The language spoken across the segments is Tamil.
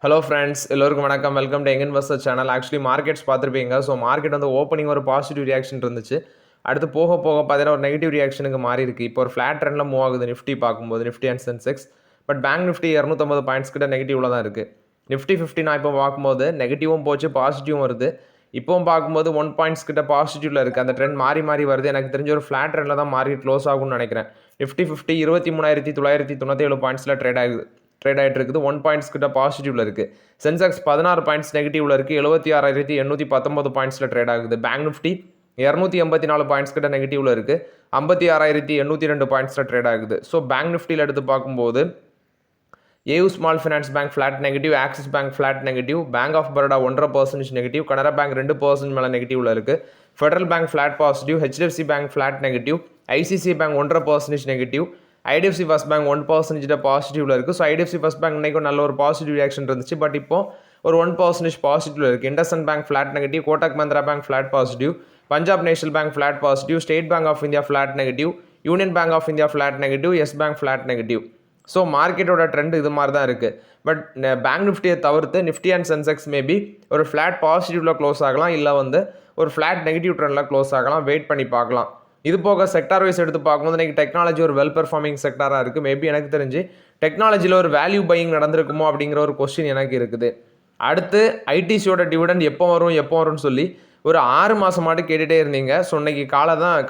ஹலோ ஃப்ரெண்ட்ஸ், எல்லோருக்கும் வணக்கம். Welcome to young investor channel. Actually markets பார்த்துருப்பீங்க. ஸோ மார்க்கெட் வந்து ஓப்பனிங் ஒரு பாசிட்டிவ் ரியாக்ஷன் இருந்துச்சு. அடுத்து போக பார்த்தீங்கன்னா ஒரு நெகட்டிவ் ரியாக்ஷனுக்கு மாறி இருக்குது. இப்போ ஒரு ஃப்ளாட் ட்ரெண்டில் மூவ் ஆகுது நிஃப்டி பார்க்கும்போது, Nifty and Sensex. But bank Nifty 250 points கிட்ட நெகட்டிவ்ல தான் இருக்குது. நிஃப்டி 50 நான் இப்போ பார்க்கும்போது நெகட்டிவும் போச்சு, பாசிட்டிவும் வருது. இப்போவும் பார்க்கும்போது 1 பாயிண்ட்ஸ் கிட்ட பாசிட்டிவ்ல இருக்குது. அந்த ட்ரெண்ட் மாறி மாறி வருது. எனக்கு தெரிஞ்ச ஒரு ஃப்ளாட் ட்ரெண்டில் தான் மார்க்கெட் க்ளோஸ் ஆகும்னு நினைக்கிறேன். நிஃப்டி 50 23,997 பாயிண்ட்ஸில் ட்ரேட் ஆகிட்டு இருக்குது. 1 பாயிண்ட்ஸ் கிட்ட பாசிட்டிவ்ல இருக்குது. சென்செக்ஸ் 16 பாயிண்ட்ஸ் நெகட்டிவ்ல இருக்குது. 76,819 பாயிண்ட்ஸில் ட்ரேட் ஆகுது. பேங்க் நிஃப்டி 284 பாயிண்ட்ஸ் கிட்ட நெகட்டிவ்ல இருக்குது. 56,802 பாயிண்ட்ஸில் ட்ரேட் ஆகுது. ஸோ பேங்க் நிஃப்டியில் எடுத்து பார்க்கும்போது AU small finance bank flat negative, Axis bank flat negative, bank of Baroda 1.5% negative, Canara bank 2% மேலே நெகட்டிவ்ல இருக்குது. Federal bank flat positive, HDFC bank flat negative, ICICI bank 1.5% negative, IDFC first bank 1% பாசிட்டிவ்ல இருக்குது. ஸோ ஐடிஎஃப்சி ஃபர்ஸ்ட் பேங்க் இன்னைக்கு நல்ல ஒரு பாசிட்டிவ் ரியாக்ஷன் இருந்துச்சு. பட் இப்போ ஒரு 1% பாசிட்டிவ்ல இருக்குது. IndusInd Bank flat negative, Kotak Mahindra Bank flat positive, Punjab National Bank flat positive, State Bank of India flat negative, Union Bank of India flat negative, Yes Bank flat negative. So மார்க்கெட்டோட ட்ரெண்ட் இது மாதிரி தான் இருக்குது. பட் பேங்க் நிஃப்டியை தவிர்த்து நிஃப்டி அண்ட் சென்செக்ஸ் மேபி ஒரு ஃப்ளாட் பாசிட்டிவ்ல க்ளோஸ் ஆகலாம், இல்லை வந்து ஒரு ஃப்ளாட் நெகட்டிவ் ட்ரெண்டில் க்ளோஸ் ஆகலாம். வெயிட் பண்ணி பார்க்கலாம். இது போக செக்டார் வைஸ் எடுத்து பார்க்கும்போது இன்றைக்கி டெக்னாலஜி ஒரு வெல் பெர்ஃபார்மிங் செக்டாராக இருக்குது. மேபி எனக்கு தெரிஞ்சு டெக்னாலஜியில் ஒரு வேல்யூ பையிங் நடந்திருக்குமோ அப்படிங்கிற ஒரு கொஸ்டின் எனக்கு இருக்குது. அடுத்து ஐடிசியோட டிவிடெண்ட் எப்போ வரும்னு சொல்லி ஒரு 6 மாதமாட்டு கேட்டுகிட்டே இருந்தீங்க. ஸோ இன்றைக்கி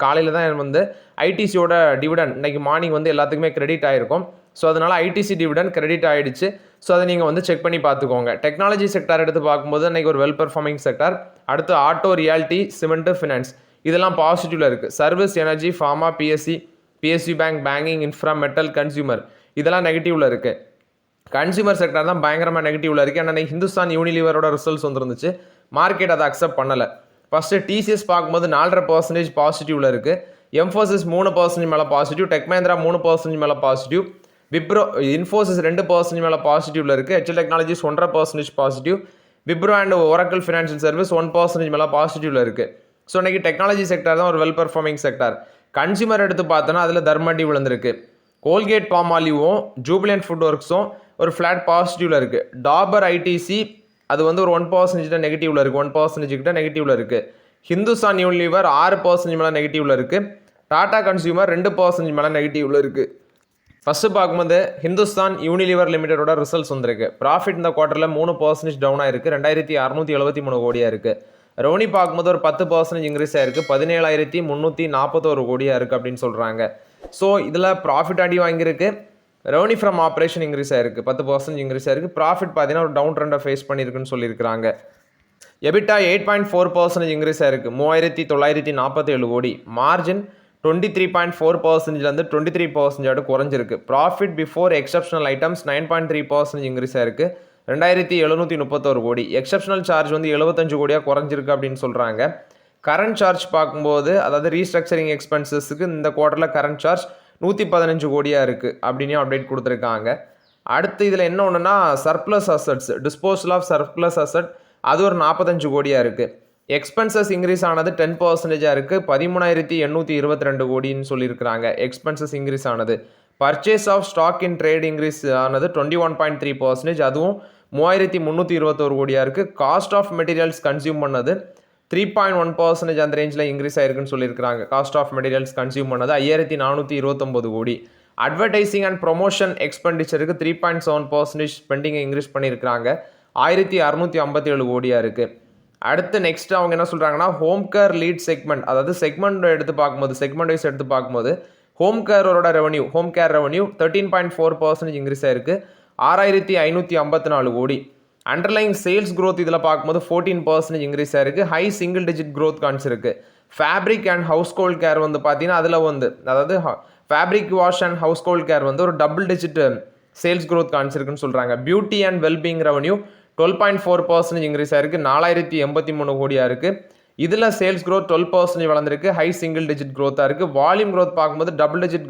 காலையில் தான் வந்து ஐடிசியோட டிவிடெண்ட் இன்றைக்கி மார்னிங் வந்து எல்லாத்துக்குமே கிரெடிட் ஆகிருக்கும். ஸோ அதனால் ஐடிசி டிவிடெண்ட் கிரெடிட் ஆகிடுச்சு. ஸோ அதை நீங்கள் வந்து செக் பண்ணி பார்த்துக்கோங்க. டெக்னாலஜி செக்டார் எடுத்து பார்க்கும்போது இன்றைக்கி ஒரு வெல் பெர்ஃபார்மிங் செக்டார். அடுத்து ஆட்டோ, ரியாலிட்டி, சிமெண்ட்டு, ஃபினான்ஸ் இதெல்லாம் பாசிட்டிவ்ல இருக்குது. Service, energy, pharma, BSc bank, banking, infra, metal, consumer இதெல்லாம் நெகட்டிவ்ல இருக்குது. கன்சியூமர் செக்டார் தான் பயங்கரமாக நெகட்டிவ்ல இருக்குது. ஆனால் ஹிந்துஸ்தான் யூனிலிவரோட ரிசல்ட்ஸ் வந்துருந்துச்சு. மார்க்கெட் அதை அக்செப்ட் பண்ணலை. ஃபஸ்ட்டு டிசிஎஸ் பார்க்கும்போது 4.5% பாசிட்டிவ்ல இருக்குது. எம்ஃபோசிஸ் 3% மேலே பாசிட்டிவ், டெக் மஹிந்திரா 3% மேலே பாசிட்டிவ், விப்ரோ, இன்ஃபோசிஸ் 2% மேலே பாசிட்டிவ்ல இருக்குது, HCL technologies 1.5% positive, Wipro and Oracle financial service 1% மேலே பாசிட்டிவ்ல இருக்குது. ஸோ இன்றைக்கி டெக்னாலஜி செக்டார் தான் ஒரு வெல் பெர்ஃபார்மிங் செக்டார். கன்சியூமர் எடுத்து பார்த்தோன்னா அதில் தர்மடி விழுந்திருக்கு. கோல்கேட் பாமாலிவும் ஜூபிலியன்ட் ஃபுட் ஒர்க்ஸும் ஒரு ஃப்ளாட் பாசிட்டிவ்ல இருக்குது. டாபர் ஐடிசி அது வந்து ஒரு 1% நெகட்டிவ்ல இருக்குது. 1% கிட்ட நெகட்டிவ்ல இருக்குது. ஹிந்துஸ்தான் யூனிலிவர் 6% மேலே நெகட்டிவ்ல இருக்குது. டாடா கன்சியூமர் 2% மேலே நெகட்டிவ்ல இருக்குது. ஃபஸ்ட்டு பார்க்கும்போது ஹிந்துஸ்தான் யூனிலிவர் லிமிடெடோட ரிசல்ட்ஸ் வந்திருக்கு. ப்ராஃபிட் இந்த குவார்ட்டரில் 3% டவுனாக இருக்குது. 2,673 கோடியாக இருக்குது. ரெவன்யூ பார்க்கும்போது ஒரு 10% இன்க்ரீஸ் ஆயிருக்கு. 17,341 கோடியாக இருக்குது அப்படின்னு சொல்கிறாங்க. ஸோ இதில் ப்ராஃபிட் அடி வாங்கியிருக்கு. ரெவன்யூ ஃப்ரம் ஆப்ரேஷன் இன்க்ரீஸ் ஆயிருக்கு, 10% இன்க்ரீஸ் ஆயிருக்கு. ப்ராஃபிட் பார்த்தீங்கன்னா ஒரு டவுன் ட்ரெண்டை ஃபேஸ் பண்ணியிருக்குன்னு சொல்லியிருக்காங்க. எபிட்டா 8.4% இன்க்ரீஸ் ஆயிருக்கு, 3,947 கோடி. மார்ஜின் 23.4%லேருந்து 23% குறைஞ்சிருக்கு. Profit before exceptional items 9.3% increase ஆயிருக்கு, 2,731 கோடி. எக்ஸப்ஷனல் சார்ஜ் வந்து 75 கோடியாக குறைஞ்சிருக்கு அப்படின்னு சொல்கிறாங்க. கரண்ட் சார்ஜ் பார்க்கும்போது அதாவது ரீஸ்ட்ரக்சரிங் எக்ஸ்பென்சஸ்க்கு இந்த குவார்ட்டரில் கரண்ட் சார்ஜ் 115 கோடியாக இருக்குது அப்படின்னு அப்டேட் கொடுத்துருக்காங்க. அடுத்து இதில் என்ன ஒன்றுனா surplus assets, disposal of surplus asset அது ஒரு 45 கோடியாக இருக்குது. எக்ஸ்பென்சஸ் இன்க்ரீஸ் ஆனது 10% இருக்குது, 13,822 கோடின்னு சொல்லியிருக்கிறாங்க. எக்ஸ்பென்சஸ் இன்க்ரீஸ் ஆனது. Purchase of stock in trade increase ஆனது 21.3%, அதுவும் 3,321 கோடியாக இருக்குது. காஸ்ட் ஆஃப் மெட்டீரியல்ஸ் கன்சியூம் பண்ணது 3.1% அந்த ரேஞ்சில் இன்க்ரீஸ் ஆயிருக்குன்னு சொல்லியிருக்காங்க. காஸ்ட் ஆஃப் மெட்டீரியல்ஸ் கன்சியூம் பண்ணது 5,429 கோடி. அட்வர்டைசிங் அண்ட் ப்ரொமோஷன் எக்ஸ்பெண்டிச்சருக்கு 3.7% ஸ்பெண்டிங்கை இன்க்ரீஸ் பண்ணியிருக்கிறாங்க, 1,657 கோடியாக இருக்குது. அடுத்து நெக்ஸ்ட் அவங்க என்ன சொல்கிறாங்கன்னா ஹோம் கேர் லீட் செக்மெண்ட், அதாவது செக்மெண்ட் வைஸ் எடுத்து பார்க்கும்போது ஹோம் கேர் ரெவன்யூ 13.4% இன்க்ரீஸ் ஆயிருக்கு, 6,554 கோடி. அண்டர்லைங் சேல்ஸ் க்ரோத் இதில் பார்க்கும்போது 14% இன்க்ரீஸ் ஆயிருக்கு, ஹை சிங்கிள் டிஜிட் க்ரோத் காமிச்சிருக்கு. Fabric and household care வந்து பார்த்தீங்கன்னா அதில் வந்து அதாவது fabric wash and household care வந்து ஒரு டபுள் டிஜிட் சேல்ஸ் க்ரோத் காமிச்சிருக்குன்னு சொல்கிறாங்க. Beauty and wellbeing revenue 12.4% increase ஆயிருக்கு, 4,083 கோடியாக இருக்குது. இதில் சேல்ஸ் க்ரோத் 12% வளர்ந்துருக்கு, ஹை சிங்கிள் டிஜிட் க்ரோத்தாக இருக்குது. வால்யூம் க்ரோத் பார்க்கும்போது டபுள் டிஜிட்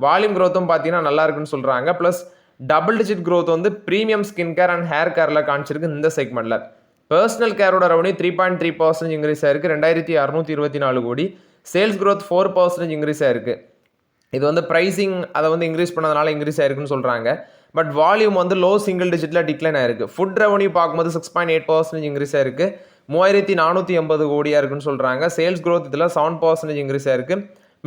வால்யூம் க்ரோத்தும் பார்த்தீங்கன்னா நல்லா இருக்குன்னு சொல்கிறாங்க. ப்ளஸ் டபுள் டிஜிட் க்ரோத் வந்து premium skin care and hair கேரில் காமிச்சிருக்கு இந்த செக்மெண்ட்டில். பர்சனல் கேரோட ரெவன்யூ 3.3% இன்க்ரீஸ் ஆயிருக்கு, 2,624 கோடி. சேல்ஸ் க்ரோத் 4% இன்க்ரீஸ் ஆயிருக்கு. இது வந்து ப்ரைஸிங் அதை வந்து இன்க்ரீஸ் பண்ணதுனால இன்க்ரீஸ் ஆயிருக்குன்னு சொல்கிறாங்க. பட் வால்யூம் வந்து லோ சிங்கிள் டிஜிட்டில் டிக்ளைன் ஆயிருக்கு. ஃபுட் ரெவன்யூ பார்க்கும்போது 6.8% இன்க்ரீஸ் ஆயிருக்கு. 3480 கோடியாக இருக்குன்னு சொல்கிறாங்க. சேல்ஸ் க்ரோத் இதில் 7% இன்க்ரீஸ் ஆயிருக்கு.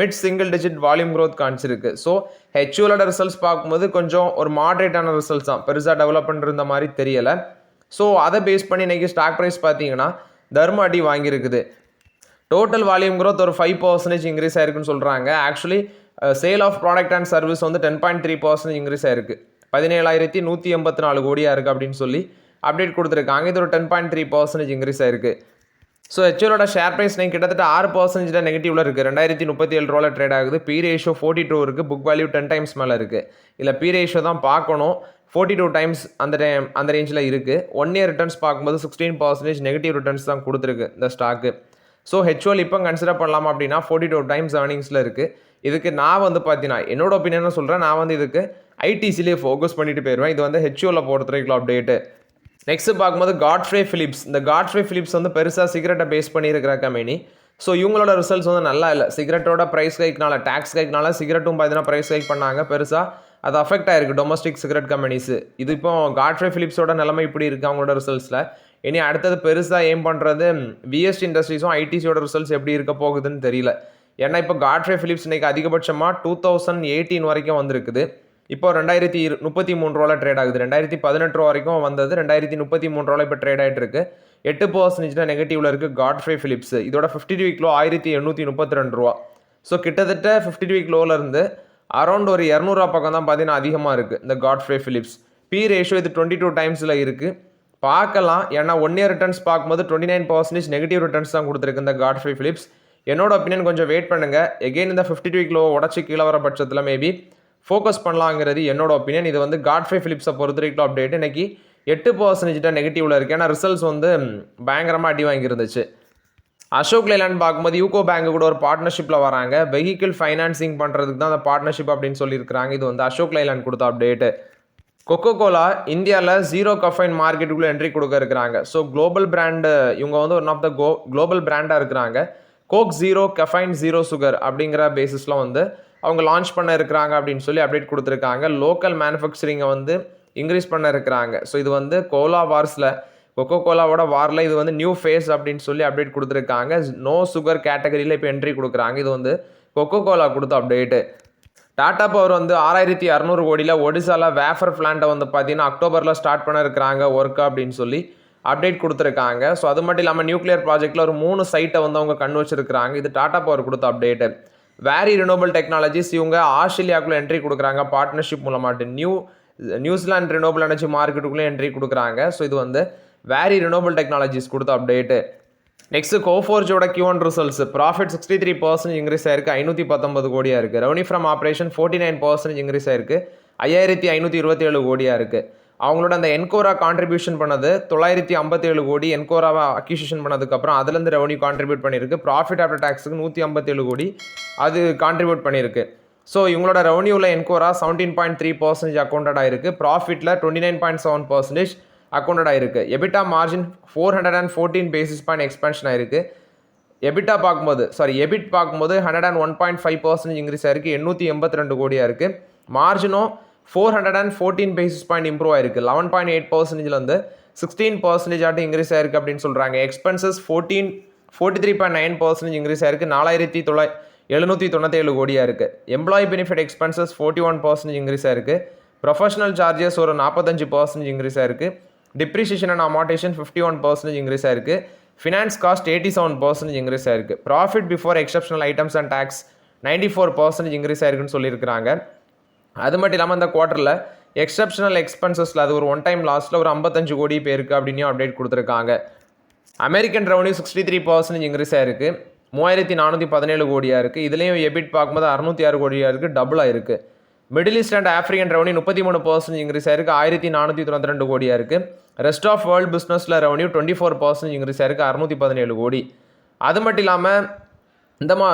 Mid single digit volume growth காமிச்சிருக்கு. ஸோ ஹெச்யூலோட ரிசல்ட்ஸ் பார்க்கும்போது கொஞ்சம் ஒரு மாட்ரேட்டான ரிசல்ட்ஸ் தான், பெருசாக டெவலப்மெண்ட் இருந்த மாதிரி தெரியலை. ஸோ அதை பேஸ் பண்ணி இன்றைக்கி ஸ்டாக் ப்ரைஸ் பார்த்தீங்கன்னா தர்ம அடி வாங்கியிருக்குது. டோட்டல் வால்யூம் க்ரோத் ஒரு 5% இன்க்ரீஸ் ஆயிருக்குன்னு சொல்கிறாங்க. Actually sale of product and service வந்து 10.3% இன்க்ரீஸ் ஆயிருக்கு. 17,184 கோடியாக இருக்குது அப்படின்னு சொல்லி அப்டேட் கொடுத்துருக்காங்க. இது ஒரு 10.3% இன்க்ரீஸ் ஆயிருக்கு. ஸோ ஹெச்ஓலோட ஷேர் ப்ரைஸ் நீங்கள் கிட்டத்தட்ட 6% நெகட்டிவ்ல இருக்குது. 2037 ரூபாயில் ட்ரேட் ஆகுது. பி ரேஷியோ 42 இருக்குது. புக் வேல்யூ 10 டைம்ஸ் மேலே இருக்குது. இல்லை பி ரேஷியோ தான் பார்க்கணும். 42 டைம்ஸ் அந்த ரேஞ்சில் இருக்குது. 1 இயர் ரிட்டர்ன்ஸ் பார்க்கும்போது 16% நெகட்டிவ் ரிட்டர்ன்ஸ் தான் கொடுத்துருக்கு இந்த ஸ்டாக்கு. ஸோ ஹெச்ஓல் இப்போ கன்சிடர் பண்ணலாமா அப்படின்னா 42 டைம்ஸ் ஏர்னிங்ஸில் இருக்குது. இதுக்கு நான் வந்து பார்த்தீங்கன்னா என்னோட ஒப்பீனியனை சொல்கிறேன். நான் வந்து இதுக்கு ஐடிசிலேயே ஃபோக்கஸ் பண்ணிட்டு போயிடுவேன். இது வந்து ஹெச்ஓவில் பொறுத்த வரைக்கும் அப்டேட்டு. நெக்ஸ்ட் பார்க்கும்போது காட்ஃப்ரே ஃபிலிப்ஸ். இந்த காட்ஃப்ரே ஃபிலிப்ஸ் வந்து பெருசாக சிகரெட்டை பேஸ் பண்ணியிருக்கிற கம்பெனி. ஸோ இவங்களோட ரிசல்ட்ஸ் வந்து நல்லா இல்லை. சிகரெட்டோட ப்ரைஸ் ஹைக்னால, டேக்ஸ் ஹைக்னால சிகரெட்டும் பார்த்தீங்கன்னா ப்ரைஸ் ஹைக் பண்ணாங்க. பெருசாக அது அஃபெக்ட் ஆயிருக்கு டொமஸ்டிக் சிகரெட் கம்பெனிஸ். இது இப்போ காட்ஃப்ரே ஃபிலிப்ஸோட நிலைமை இப்படி இருக்குது அவங்களோட ரிசல்ட்ஸில். இனி அடுத்தது பெருசாக ஏம் பண்ணுறது விஎஸ்டி இண்டஸ்ட்ரீஸும் ஐடிசியோட ரிசல்ட்ஸ் எப்படி இருக்க போகுதுன்னு தெரியல. ஏன்னா இப்போ காட்ஃப்ரே ஃபிலிப்ஸ் இன்றைக்கி அதிகபட்சமாக 2018 வரைக்கும் வந்திருக்குது. இப்போ 2033 ரூபாயில் ட்ரேட் ஆகுது. 2018 ரூபா வரைக்கும் வந்தது. 2033 ரூபாயில் இப்போ ட்ரேட் ஆகிட்டு இருக்கு. 8% நெகட்டிவ்ல இருக்குது காட்ஃப்ரே ஃபிலிப்ஸ். இதோட 52 வீக் லோ 1832 ரூபா. ஸோ கிட்டத்தட்ட 52 வீக் லோவில் இருந்து அரௌண்ட் ஒரு 200 ரூபா பக்கம் தான் பார்த்தீங்கன்னா அதிகமாக இருக்குது இந்த காட்ஃப்ரே ஃபிலிப்ஸ். பி ரேஷியோ இது 22 டைம்ஸில் இருக்குது. பார்க்கலாம். ஏன்னா 1 இயர் ரிட்டர்ன்ஸ் பார்க்கும்போது 29% நெகட்டிவ் ரிட்டர்ன்ஸ் தான் கொடுத்துருக்கு இந்த காட்ஃப்ரே ஃபிலிப்ஸ். என்னோட ஒப்பீனியன் கொஞ்சம் வெயிட் பண்ணுங்கள். எகெயின் இந்த 52 வீக் லோ உடச்சி கீழே வர பட்சத்தில் மேபி ஃபோக்கஸ் பண்ணலாங்கிறது என்னோட ஒப்பீனியன். இது வந்து காட்ஃப்ரே ஃபிலிப்ஸை பொறுத்த வரைக்கும் அப்டேட் இன்னைக்கு 8% நெகட்டிவ்ல இருக்குது. ஏன்னா ரிசல்ட்ஸ் வந்து பயங்கரமாக அடி வாங்கியிருந்துச்சு. அசோக் லைலாண்ட் பார்க்கும்போது யூகோ பேங்க் கூட ஒரு பார்ட்னர்ஷிப்பில் வராங்க. வெஹிக்கிள் ஃபைனான்சிங் பண்ணுறதுக்கு தான் அந்த பார்ட்னர்ஷிப் அப்படின்னு சொல்லியிருக்காங்க. இது வந்து அசோக் லைலாண்ட் கொடுத்த அப்டேட்டு. கொக்கோ கோலா இந்தியாவில் ஜீரோ கஃபைன் மார்க்கெட்டுக்குள்ளே என்ட்ரி கொடுக்க இருக்கிறாங்க. ஸோ குளோபல் பிராண்டு இவங்க வந்து ஒன் ஆஃப் த குளோபல் பிராண்டாக இருக்கிறாங்க. Coke zero caffeine zero sugar அப்படிங்கிற பேசிஸில் வந்து அவங்க லான்ச் பண்ண இருக்கிறாங்க அப்படின்னு சொல்லி அப்டேட் கொடுத்துருக்காங்க. லோக்கல் மேனுஃபேக்சரிங்கை வந்து இன்க்ரீஸ் பண்ண இருக்கிறாங்க. ஸோ இது வந்து கோலா வார்ஸில், கொக்கோ கோலாவோட வாரில் இது வந்து நியூ ஃபேஸ் அப்படின்னு சொல்லி அப்டேட் கொடுத்துருக்காங்க. நோ சுகர் கேட்டகரியில் இப்போ என்ட்ரி கொடுக்குறாங்க. இது வந்து கொக்கோ கோலா கொடுத்த அப்டேட்டு. டாடா பவர் வந்து 6600 கோடியில் ஒடிசாவில் வேஃபர் பிளான்ட்டை வந்து பார்த்தீங்கன்னா அக்டோபரில் ஸ்டார்ட் பண்ண இருக்கிறாங்க ஒர்க் அப்படின்னு சொல்லி அப்டேட் கொடுத்துருக்காங்க. ஸோ அது மட்டும் இல்லாமல் நியூக்ளியர் ப்ராஜெக்டில் ஒரு 3 சைட்டை வந்து அவங்க கண் வச்சிருக்கிறாங்க. இது டாடா பவர் கொடுத்த அப்டேட்டு. வேரி ரினோவபிள் டெக்னாலஜிஸ் இவங்க ஆஸ்திரேலியாவுக்குள்ளே என்ட்ரி கொடுக்குறாங்க பார்ட்னர்ஷிப் மூலமாட்டு. நியூசிலாந்து ரினோவபிள் எனர்ஜி மார்க்கெட்டுக்குள்ளே என்ட்ரி கொடுக்குறாங்க. ஸோ இது வந்து வேரி ரினோவபிள் டெக்னாலஜிஸ் கொடுத்த அப்டேட்டு. நெக்ஸ்ட் கோஃபோர்ஜோட Q1 ரிசல்ட்ஸ். ப்ராஃபிட் 63% இன்க்ரீஸ் ஆயிருக்கு. 519 கோடியாக இருக்குது. ரெவன்யூ ஃப்ரம் ஆப்ரேஷன் 49% இன்க்ரீஸ் ஆயிருக்கு. 5527 கோடியாக இருக்குது. அவங்களோட அந்த என்கோரா கான்ட்ரிபியூஷன் பண்ணது 957 கோடி. என்கோராவை அக்யூசிஷன் பண்ணதுக்கப்புறம் அதுலேருந்து ரெவன்யூ கான்ட்ரிபியூட் பண்ணியிருக்கு. ப்ராஃபிட் ஆஃப்டர் டேக்ஸுக்கு 157 கோடி அது கான்ட்ரிபியூட் பண்ணியிருக்கு. ஸோ இவங்களோட ரெவன்யூவில் என்கோரா 17.3% அக்கௌண்டட் ஆயிருக்கு. ப்ராஃபிட்டில் 29.7% அக்கௌண்டட் ஆயிருக்கு. எபிட்டா மார்ஜின் 414 பேசிஸ் பாயிண்ட் எக்ஸ்பென்ஷன் ஆயிருக்கு. எபிட் பார்க்கும்போது 101.5% இன்க்ரீஸ் ஆயிருக்கு. 882 கோடியாக இருக்குது. மார்ஜினும் 414 பேசிஸ் பாயிண்ட் இம்ப்ரூவ் ஆயிருக்கு. 11.8% வந்து 16% ஆட்டு இன்க்ரீஸ் ஆயிருக்கு அப்படின்னு சொல்கிறாங்க. எக்ஸ்பென்சஸ் 43.9% இன்க்ரீஸ் ஆயிருக்கு. 4797 கோடியாக இருக்குது. எம்ப்ளாயி பெனிஃபிட் எக்ஸ்பென்சஸ் 41% இன்க்ரீஸ் ஆயிருக்கு. ப்ரொஃபஷனல் சார்ஜஸ் ஒரு 45% இன்க்ரீஸ் ஆயிருக்கு. டிப்ரிசியேஷன் அண்ட் அமார்டேஷன் 51% இன்க்ரீஸ் ஆயிருக்கு. ஃபினான்ஸ் காஸ்ட் 87% இன்க்ரீஸ் ஆயிருக்கு. Profit before exceptional items and tax 94% increase ஆயிருக்குன்னு சொல்லியிருக்கிறாங்க. அது மட்டும் இல்லாமல் இந்த குவார்ட்டரில் எக்ஸப்ஷனல் எக்ஸ்பென்சஸில் அது ஒரு ஒன் டைம் லாஸ்ட்டில் ஒரு 55 கோடி பேருக்கு அப்படின்னு அப்டேட் கொடுத்துருக்காங்க. அமெரிக்கன் ரெவன்யூ 63% இன்க்ரீஸ் ஆயிருக்கு. 3417 கோடியாக இருக்குது. இதுலேயும் எபிட் பார்க்கும்போது 606 கோடியாக இருக்குது. டபுளாக இருக்குது. Middle East and African revenue 33% increase ஆயிருக்கு. 1492 கோடியாக இருக்குது. ரெஸ்ட் ஆஃப் வேர்ல்டு பிஸ்னஸில் ரெவன்யூ 24% இன்க்ரீஸ் ஆயிருக்கு. 617 கோடி. அது மட்டும் இல்லாமல்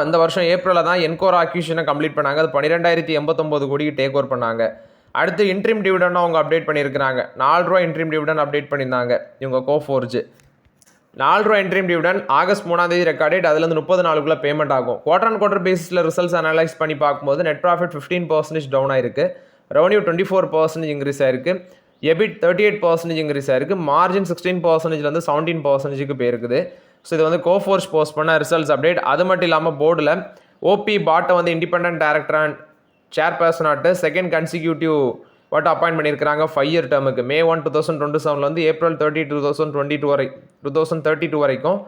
இந்த வருஷம் ஏப்ரலில் தான் என்கோரா அக்யூஷனை கம்ப்ளீட் பண்ணாங்க. அது 12089 கோடிக்கு டேக் ஓவர் பண்ணாங்க. அடுத்து இன்ட்ரீம் டிவிடெண்ட் அவங்க அப்டேட் பண்ணியிருக்கிறாங்க. 4 ரூபா இன்ட்ரீம் டிவிடெண்ட் அப்டேட் பண்ணியிருந்தாங்க இவங்க கோஃபோர்ஜ். 4 ரூபா இன்ட்ரீம் டிவிடெண்ட் ஆகஸ்ட் 3 ரெக்கார்டேட். அதுலேருந்து 30 நாளுக்குள்ளே பேமெண்ட் ஆகும். குவார்டர் அண்ட் குவார்டர் பேசிஸில் ரிசல்ட்ஸ் அனலைஸ் பண்ணி பார்க்கும்போது நெட் ப்ராஃபிட் 15% டவுன் ஆயிருக்கு. ரெவன்யூ 24% இன்க்ரீஸ் ஆயிருக்கு. எபிட் 38% இன்க்ரீஸ் ஆயிருக்கு. மார்ஜின் 16%லேருந்து 17%க்கு போயிருக்குது. ஸோ இது வந்து கோஃபோர்ஸ் போஸ்ட் பண்ண ரிசல்ட்ஸ் அப்டேட். அது மட்டும் இல்லாமல் போர்டில் ஓபி பாட்டை வந்து இண்டிபெண்டன்ட் டைரக்டர் அண்ட் சேர்பர்சன் ஆட்டு செகண்ட் கன்சிக்யூட்டிவ் வாட் அப்பாயின்ட் பண்ணியிருக்காங்க 5 இயர் டேர்முக்கு. May 1, 2027 April 30, 2032 வரைக்கும்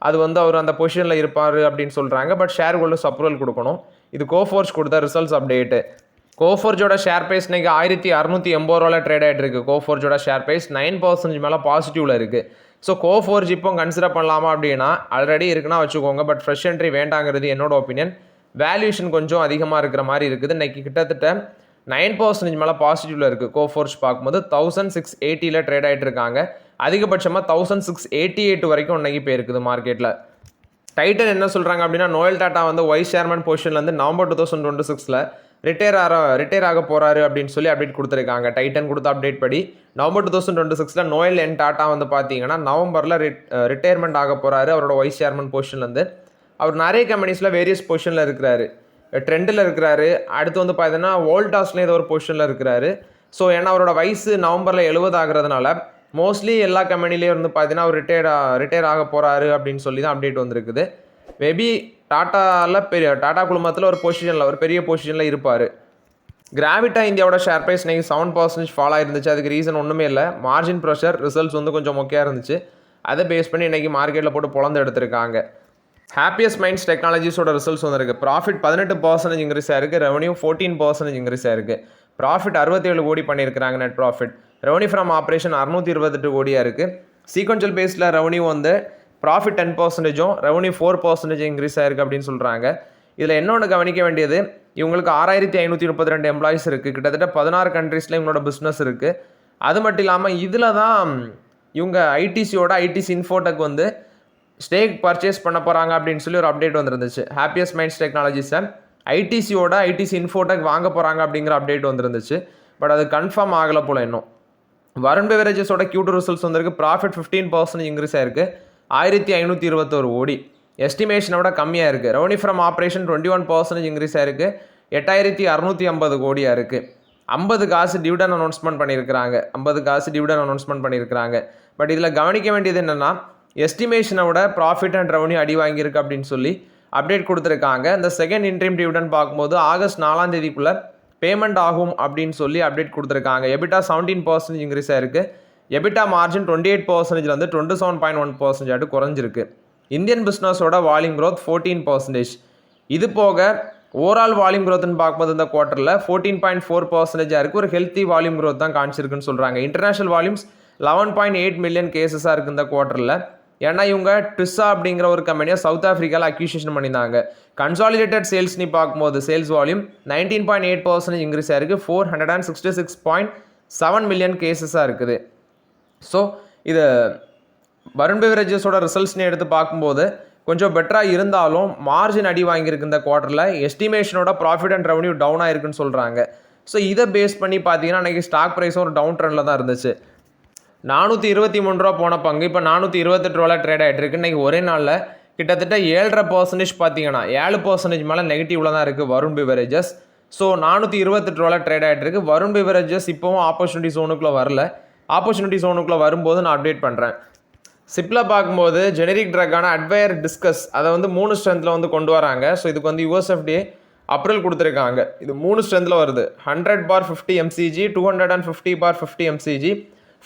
அது வந்து அவர் அந்த பொசிஷனில் இருப்பார் அப்படின்னு சொல்கிறாங்க. பட் ஷேர் ஹோல்டர்ஸ் அப்ரூவல் கொடுக்கணும். இது கோஃபோர்ஸ் கொடுத்த ரிசல்ட்ஸ் அப்டேட்டு. கோஃபோர்ஜோட ஷேர் ப்ரைஸ் இன்னைக்கு 1680 ட்ரேட் ஆகிட்டு இருக்கு. கோஃபோர்ஜோட ஷேர் ப்ரைஸ் 9% மேலே பாசிட்டிவில் இருக்குது. ஸோ கோஃபோர்ஜ் இப்போ கன்சிடர் பண்ணலாமா அப்படின்னா ஆல்ரெடி இருக்குன்னா வச்சுக்கோங்க. பட் ஃப்ரெஷ் என்ட்ரி வேண்டாங்கிறது என்னோட ஒப்பீனியன். வேல்யூஷன் கொஞ்சம் அதிகமாக இருக்கிற மாதிரி இருக்குது. இன்றைக்கி கிட்டத்தட்ட 9% மேலே பாசிட்டிவில் இருக்குது. கோஃபோர்ஜ் பார்க்கும்போது 1680 ட்ரேட் ஆகிட்டு இருக்காங்க. அதிகபட்சமாக 1688 வரைக்கும் இன்னைக்கு போயிருக்குது மார்க்கெட்டில். டைட்டன் என்ன சொல்கிறாங்க அப்படின்னா நோயல் டாட்டா வந்து வைஸ் சேர்மன் பொசிஷன்லேருந்து நவம்பர் 2026 ரிட்டையர் ஆக போகிறாரு அப்படின்னு சொல்லி அப்டேட் கொடுத்துருக்காங்க. டைட்டன் கொடுத்த அப்டேட் படி நவம்பர் 2026 நோயல் என் டாட்டா வந்து பார்த்தீங்கன்னா நவம்பரில் ரிட்டையர்மெண்ட் ஆக போகிறாரு அவரோட வைஸ் சேர்மன் பொசிஷன்லேருந்து. அவர் நிறைய கம்பெனிஸில் வேரியஸ் பொசிஷனில் இருக்கிறாரு. ட்ரெண்டில் இருக்கிறாரு. அடுத்து வந்து பார்த்தீங்கன்னா வோல்டாஸ்லேயும் ஏதோ ஒரு பொசிஷனில் இருக்கிறாரு. ஸோ ஏன்னா அவரோட வயசு நவம்பரில் 70 ஆகிறதுனால மோஸ்ட்லி எல்லா கம்பெனிலேயும் வந்து பார்த்தீங்கன்னா அவர் ரிட்டையர் ஆக போகிறாரு அப்படின்னு சொல்லி தான் அப்டேட் வந்திருக்குது. மேபி டாட்டா குழுமத்தில் ஒரு பெரிய பொசிஷனில் இருப்பார். கிராவிட்டா இந்தியாவோட ஷேர் ப்ரைஸ் இன்றைக்கி 7% ஃபால் ஆயிருந்துச்சு. அதுக்கு ரீசன் ஒன்றுமே இல்லை. மார்ஜின் ப்ரெஷர் ரிசல்ட்ஸ் வந்து கொஞ்சம் மொக்கையாக இருந்துச்சு. அதை பேஸ் பண்ணி இன்றைக்கி மார்க்கெட்டில் போட்டு பொழந்து எடுத்திருக்காங்க. ஹாப்பியஸ்ட் மைண்ட்ஸ் டெக்னாலஜிஸோட ரிசல்ட்ஸ் வந்துருக்கு. ப்ராஃபிட் 18% இன்க்ரீஸ் ஆயிருக்கு. ரெவன்யூ 14% இன்க்ரீஸ் ஆயிருக்கு. ப்ராஃபிட் 67 கோடி பண்ணியிருக்கிறாங்க. Net profit. Revenue from operation 628 கோடியாக இருக்குது. சீக்வென்ஷியல் பேஸில் ரெவன்யூ வந்து ப்ராஃபிட் 10%, ரெவன்யூ 4% இன்க்ரீஸ் ஆயிருக்கு அப்படின்னு சொல்கிறாங்க. இதில் என்னொன்று கவனிக்க வேண்டியது, இவங்களுக்கு 6532 எம்ப்ளாயிஸ் இருக்குது. கிட்டத்தட்ட 16 கண்ட்ரீஸில் இவங்களோட பிஸ்னஸ் இருக்குது. அது மட்டும் இல்லாமல் இதில் தான் இவங்க ஐடிசி இன்ஃபோடெக் வந்து ஸ்டேக் பர்ச்சேஸ் பண்ண போகிறாங்க அப்படின்னு சொல்லி ஒரு அப்டேட் வந்துருந்துச்சு. ஹாப்பியஸ்ட் மைண்ட்ஸ் டெக்னாலஜிஸை ஐடிசி இன்ஃபோடெக் வாங்க போகிறாங்க அப்படிங்கிற அப்டேட் வந்துருந்துச்சு. பட் அது கன்ஃபார்ம் ஆகலை போல் இன்னும். வருண் பெவரேஜஸோட Q2 ரிசல்ட்ஸ் வந்திருக்கு. ப்ராஃபிட் 15% இன்க்ரீஸ் ஆயிருக்கு. 1521 கோடி. எஸ்டிமேஷனை விட கம்மியாக இருக்குது. ரெவன்யூ ஃப்ரம் ஆப்ரேஷன் 21% இன்க்ரீஸ் ஆயிருக்கு. 8650 கோடியாக இருக்குது. 50 காசு டிவிடன் அனௌன்ஸ்மெண்ட் பண்ணியிருக்கிறாங்க. பட் இதில் கவனிக்க வேண்டியது என்னென்னா எஸ்டிமேஷனை விட ப்ராஃபிட் அண்ட் ரெவன்யூ அடி வாங்கியிருக்கு அப்படின்னு சொல்லி அப்டேட் கொடுத்துருக்காங்க. இந்த செகண்ட் இன்ட்ரீம் டிவிடன் பார்க்கும்போது ஆகஸ்ட் 4ஆம் தேதிக்குள்ளே பேமெண்ட் ஆகும் அப்படின்னு சொல்லி அப்டேட் கொடுத்துருக்காங்க. எபிட்டா 17% இன்க்ரீஸ் ஆயிருக்கு. எபிட்டா மார்ஜின் 28%லேருந்து 27.1% குறைஞ்சிருக்கு. இந்தியன் பிஸ்னஸோட வால்யூம் க்ரோத் 14%. இது போக ஓவரால் வால்யூம் க்ரோத்னு பார்க்கும்போது இந்த குவார்ட்டரில் 14.4% இருக்குது. ஒரு ஹெல்த்தி வால்யூம் க்ரோத் தான் காமிச்சிருக்குன்னு சொல்கிறாங்க. இன்டர்நேஷனல் வால்யூம்ஸ் 11.8 மில்லியன் கேசஸாக இருக்குது இந்த குவார்ட்டரில். ஏன்னா இவங்க ட்விஸா அப்படிங்கிற ஒரு கம்பெனியை சவுத் ஆஃப்ரிக்காவில் அக்யூசியேஷன் பண்ணியிருந்தாங்க. கன்சாலிடேட்டட் சேல்ஸ்னு பார்க்கும்போது சேல்ஸ் வால்யூம் 19.8% இன்க்ரீஸ் ஆயிருக்கு. 466.7 மில்லியன் கேசஸாக இருக்குது. ஸோ இது வருண் பெவரேஜஸோட ரிசல்ட்ஸ்னு எடுத்து பார்க்கும்போது கொஞ்சம் பெட்டராக இருந்தாலும் மார்ஜின் அடி வாங்கியிருக்கு இந்த குவார்ட்டரில். எஸ்டிமேஷனோட ப்ராஃபிட் அண்ட் ரெவன்யூ டவுன் ஆயிருக்குன்னு சொல்கிறாங்க. ஸோ இதை பேஸ் பண்ணி பார்த்தீங்கன்னா இன்றைக்கி ஸ்டாக் ப்ரைஸும் ஒரு டவுன் ட்ரெண்டில் தான் இருந்துச்சு. 423 போன பங்கு இப்போ 428 ட்ரேட் ஆகிட்டு இருக்கு. இன்றைக்கி ஒரே நாளில் கிட்டத்தட்ட 7.5% பார்த்தீங்கன்னா 7% மேலே நெகட்டிவில் தான் இருக்குது வருண் பெவரேஜஸ். ஸோ 428 ட்ரேட் ஆகிட்டு இருக்கு. வருண் பெவரேஜஸ் இப்போவும் ஆப்பர்ச்சுனிட்டி ஜோனுக்குள்ளே வரல. ஆப்பர்ச்சுனிட்டி ஜோனுக்குள்ளே வரும்போது நான் அப்டேட் பண்ணுறேன். சிப்பில் பார்க்கும்போது ஜெனரிக் ட்ரக்கான அட்வையர் டிஸ்கஸ் அதை வந்து 3 ஸ்ட்ரென்த்தில் வந்து கொண்டு வராங்க. ஸோ இதுக்கு வந்து USFDA அப்ரூவல் கொடுத்துருக்காங்க. இது 3 ஸ்ட்ரென்த்தில் வருது. 100/50 mcg, 250/50 mcg,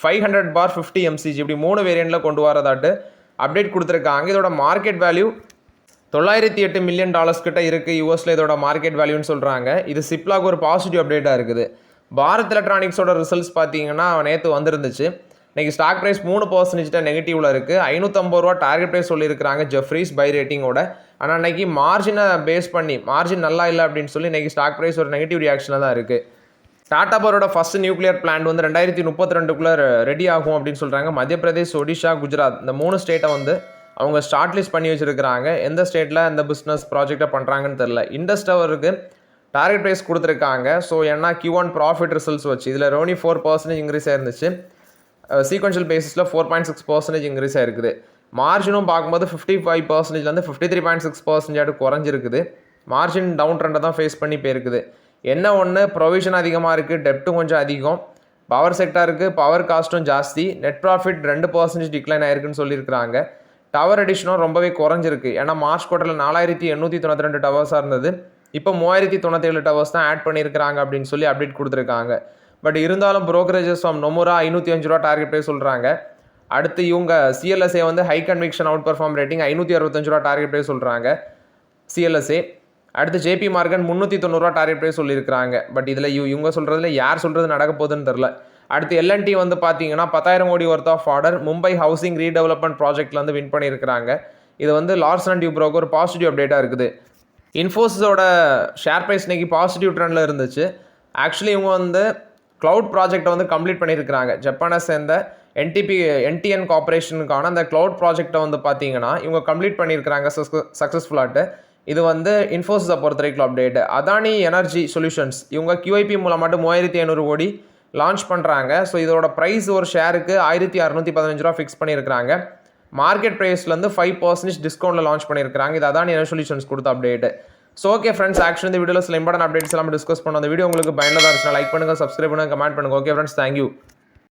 500/50 mcg, இப்படி 3 வேரியண்ட்டில் கொண்டு வரதாட்டு அப்டேட் கொடுத்துருக்காங்க. இதோட மார்க்கெட் வேல்யூ $908 மில்லியன் கிட்ட இருக்குது யூஎஸில் இதோட மார்க்கெட் வேல்யூன்னு சொல்கிறாங்க. இது சிப்லாக்கு ஒரு பாசிட்டிவ் அப்டேட்டாக இருக்குது. பாரத் எலக்ட்ரானிக்ஸோட ரிசல்ட்ஸ் பார்த்தீங்கன்னா நேற்று வந்துருந்துச்சு. இன்றைக்கி ஸ்டாக் ப்ரைஸ் 3% நெகட்டிவில் இருக்குது. 550 ரூபா டார்கெட் ப்ரைஸ் சொல்லியிருக்கிறாங்க ஜெஃப்ரீஸ் பை ரேட்டிங்கோட. ஆனால் இன்றைக்கி மார்ஜினை பேஸ் பண்ணி மார்ஜின் நல்லா இல்லை அப்படின்னு சொல்லி இன்றைக்கி ஸ்டாக் ப்ரைஸ் ஒரு நெகட்டிவ் ரியாக்ஷனில் தான் இருக்குது. டாடா பவரோட ஃபஸ்ட் நியூக்ளியர் பிளான்ட் வந்து 2032 ரெடி ஆகும் அப்படின்னு சொல்கிறாங்க. மத்திய பிரதேஷ், ஒடிஷா, குஜராத் இந்த 3 ஸ்டேட்டை வந்து அவங்க ஷார்ட் லிஸ்ட் பண்ணி வச்சுருக்கிறாங்க. எந்த ஸ்டேட்டில் இந்த பிஸ்னஸ் ப்ராஜெக்டை பண்ணுறாங்கன்னு தெரில. இண்டஸ்டவருக்கு டார்கெட் ப்ரைஸ் கொடுத்துருக்காங்க. ஸோ ஏன்னா Q1 ப்ராஃபிட் ரிசல்ட்ஸ் வச்சு இதில் ரெவன்யூ 4% இன்க்ரீஸ் ஆயிருந்துச்சு. சீக்வென்ஷியல் பேசிஸில் 4.6% இன்க்ரீஸ் ஆயிருக்குது. மார்ஜினும் பார்க்கும்போது 55%லேருந்து 53.6% குறைஞ்சிருக்குது. மார்ஜின் டவுன் ட்ரெண்டை தான் ஃபேஸ் பண்ணி போயிருக்குது. என்ன ஒன்று ப்ரொவிஷன் அதிகமாக இருக்குது, டெப்ட்டும் கொஞ்சம் அதிகம், பவர் செக்டாருக்கு பவர் காஸ்ட்டும் ஜாஸ்தி, நெட் ப்ராஃபிட் 2% டிக்ளைன் ஆயிருக்குன்னு சொல்லியிருக்கிறாங்க. டவர் எடிஷனும் ரொம்பவே குறைஞ்சிருக்கு. ஏன்னா மார்ச் குவார்ட்டரில் 4892 டவர்ஸாக இருந்தது, இப்போ 3097 டவர்ஸ் தான் ஆட் பண்ணியிருக்கிறாங்க அப்படின்னு சொல்லி அப்டேட் கொடுத்துருக்காங்க. பட் இருந்தாலும் brokerages from Nomura $505 target price சொல்கிறாங்க. அடுத்து இவங்க சிஎல்எஸ்ஏ வந்து high conviction outperform rating $565 target price சொல்கிறாங்க சிஎல்எஸ்ஏ. அடுத்து ஜேபி மார்கன் $390 டார்கெட் ப்ரைஸ் சொல்லியிருக்கிறாங்க. பட் இதில் இவங்க சொல்கிறதுல யார் சொல்கிறது நடக்க போகுதுன்னு தெரில. அடுத்து எல்என்டி வந்து பார்த்தீங்கன்னா 10,000 கோடி worth of order Mumbai housing redevelopment ப்ராஜெக்டில் வந்து வின் பண்ணியிருக்கிறாங்க. இது வந்து லார்சன் அண்ட் டியூப்ரோக்கு ஒரு பாசிட்டிவ் அப்டேட்டாக இருக்குது. இன்ஃபோசிஸோட ஷேர் ப்ரைஸ் இன்னைக்கு பாசிட்டிவ் ட்ரெண்டில் இருந்துச்சு. ஆக்சுவலி இவங்க வந்து க்ளவுட் ப்ராஜெக்டை வந்து கம்ப்ளீட் பண்ணியிருக்கிறாங்க. ஜப்பானை சேர்ந்த என்டிஎன் கார்பரேஷனுக்கான அந்த க்ளவுட் ப்ராஜெக்டை வந்து பார்த்தீங்கன்னா இவங்க கம்ப்ளீட் பண்ணியிருக்கிறாங்க சக்ஸஸ்ஃபுல்லாட்டு. இது வந்து இன்ஃபோசிஸை பொறுத்த வரைக்கும் அப்டேட். அதானி எனர்ஜி சொல்யூஷன்ஸ் இவங்க QIP மூலமாட்டு 3500 கோடி லான்ச் பண்ணுறாங்க. ஸோ இதோட ப்ரைஸ் ஒரு ஷேருக்கு $1615 ஃபிக்ஸ் பண்ணியிருக்கிறாங்க. மார்க்கெட் ப்ரைஸ்லேருந்து 5% டிஸ்கவுண்ட்டில் லான்ச் பண்ணியிருக்கிறாங்க. இது அதானி எனர்ஜி சொல்யூஷன்ஸ் கொடுத்த update. So okay friends, actually இந்த வீடியோவில் சில இம்பார்ட்டன்ட் அப்டேட்ஸ் எல்லாம் டிஸ்கஸ் பண்ணோம். அந்த வீடியோ உங்களுக்கு பயனுள்ளதாக இருந்துச்சுன்னா லைக் பண்ணுங்கள், சப்ஸ்கிரைப் பண்ணுங்கள், கமெண்ட் பண்ணுங்கள். Okay friends, thank you.